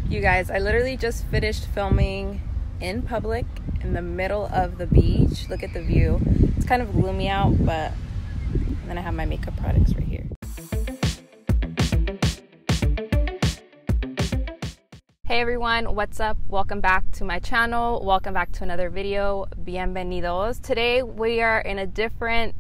You guys, I literally just finished filming in public in the middle of the beach. Look at the view. It's kind of gloomy out, but then I have my makeup products right here. Hey everyone, what's up? Welcome back to my channel. Welcome back to another video. Bienvenidos. Today we are in a different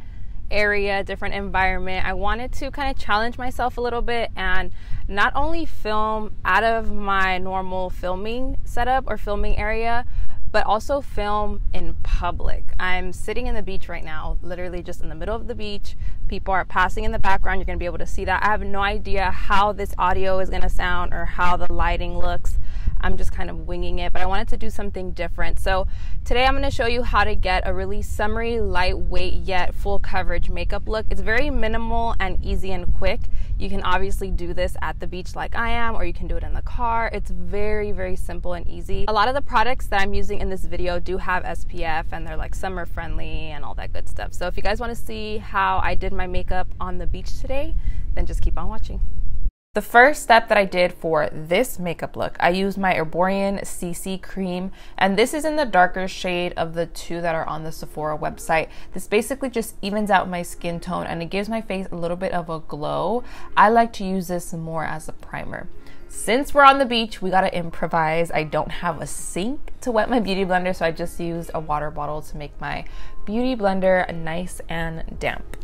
area, different environment. I wanted to kind of challenge myself a little bit and not only film out of my normal filming setup or filming area, but also film in public. I'm sitting in the beach right now, literally just in the middle of the beach. People are passing in the background. You're gonna be able to see that. I have no idea how this audio is gonna sound or how the lighting looks. I'm just kind of winging it, but I wanted to do something different. So today I'm gonna show you how to get a really summery, lightweight, yet full coverage makeup look. It's very minimal and easy and quick. You can obviously do this at the beach like I am, or you can do it in the car. It's very, very simple and easy. A lot of the products that I'm using in this video do have SPF and they're like summer friendly and all that good stuff. So if you guys wanna see how I did my makeup on the beach today, then just keep on watching. The first step that I did for this makeup look, I used my Erborian CC cream, and this is in the darker shade of the two that are on the Sephora website. This basically just evens out my skin tone and it gives my face a little bit of a glow. I like to use this more as a primer. Since we're on the beach, we gotta improvise. I don't have a sink to wet my beauty blender, so I just used a water bottle to make my beauty blender nice and damp.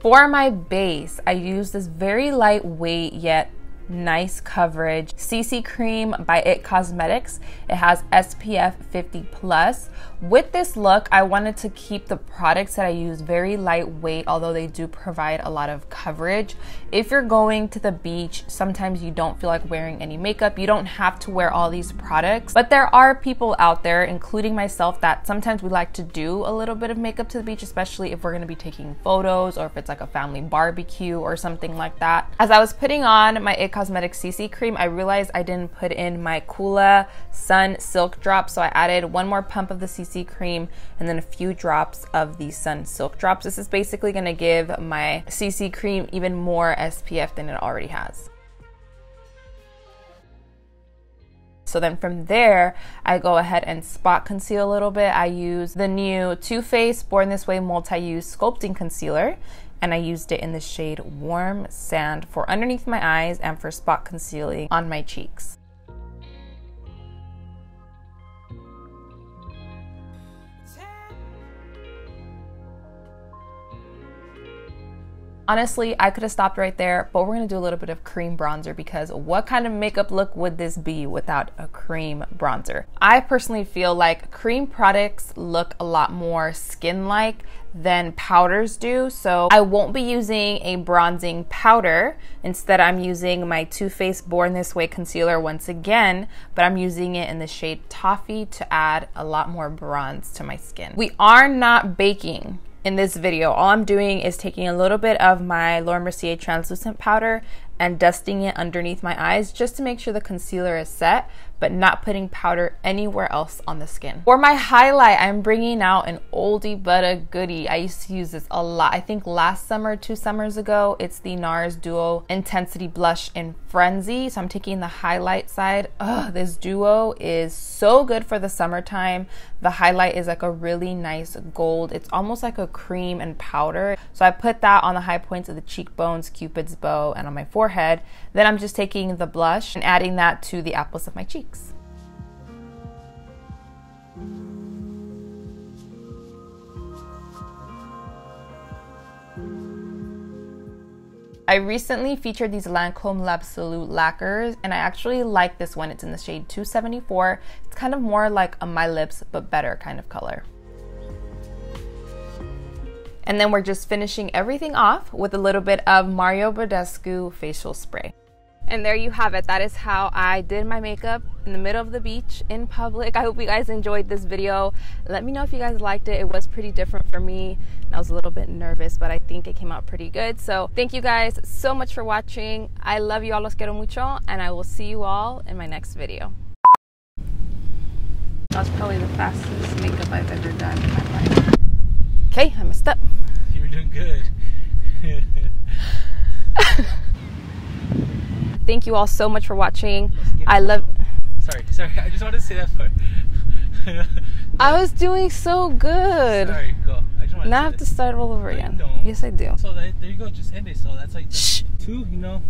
For my base, I use this very lightweight yet nice coverage CC cream by IT Cosmetics. It has SPF 50+. With this look, I wanted to keep the products that I use very lightweight, although they do provide a lot of coverage. If you're going to the beach, sometimes you don't feel like wearing any makeup. You don't have to wear all these products, but there are people out there, including myself, that sometimes we like to do a little bit of makeup to the beach, especially if we're gonna be taking photos or if it's like a family barbecue or something like that. As I was putting on my IT Cosmetics CC cream, I realized I didn't put in my Kula Sun Silk Drops, so I added one more pump of the CC cream and then a few drops of the Sun Silk Drops. This is basically going to give my CC cream even more SPF than it already has. So then from there, I go ahead and spot conceal a little bit. I use the new Too Faced Born This Way Multi-Use Sculpting Concealer, and I used it in the shade Warm Sand for underneath my eyes and for spot concealing on my cheeks. Honestly, I could have stopped right there, but we're gonna do a little bit of cream bronzer because what kind of makeup look would this be without a cream bronzer? I personally feel like cream products look a lot more skin-like than powders do, so I won't be using a bronzing powder. Instead, I'm using my Too Faced Born This Way concealer once again, but I'm using it in the shade Toffee to add a lot more bronze to my skin. We are not baking in this video. All I'm doing is taking a little bit of my Laura Mercier translucent powder and dusting it underneath my eyes just to make sure the concealer is set, but not putting powder anywhere else on the skin. For my highlight, I'm bringing out an oldie but a goodie. I used to use this a lot. I think last summer, 2 summers ago. It's the NARS Duo Intensity Blush in Frenzy. So I'm taking the highlight side. This duo is so good for the summertime. The highlight is like a really nice gold. It's almost like a cream and powder. So I put that on the high points of the cheekbones, Cupid's bow, and on my forehead. Then I'm just taking the blush and adding that to the apples of my cheeks. I recently featured these Lancome L'Absolute lacquers, and I actually like this one. It's in the shade 274. It's kind of more like a My Lips but better kind of color. And then we're just finishing everything off with a little bit of Mario Badescu facial spray. And there you have it. That is how I did my makeup in the middle of the beach in public. I hope you guys enjoyed this video. Let me know if you guys liked it. It was pretty different for me. I was a little bit nervous, but I think it came out pretty good. So thank you guys so much for watching. I love you all, los quiero mucho, and I will see you all in my next video. That was probably the fastest makeup I've ever done in my life. Okay, I messed up. You were doing good. Thank you all so much for watching. I love. Sorry. I just wanted to say that for. I was doing so good. Sorry, go. Now I have to start all over again. No. Yes, I do. So there you go. Just end it. So that's like 2, you know.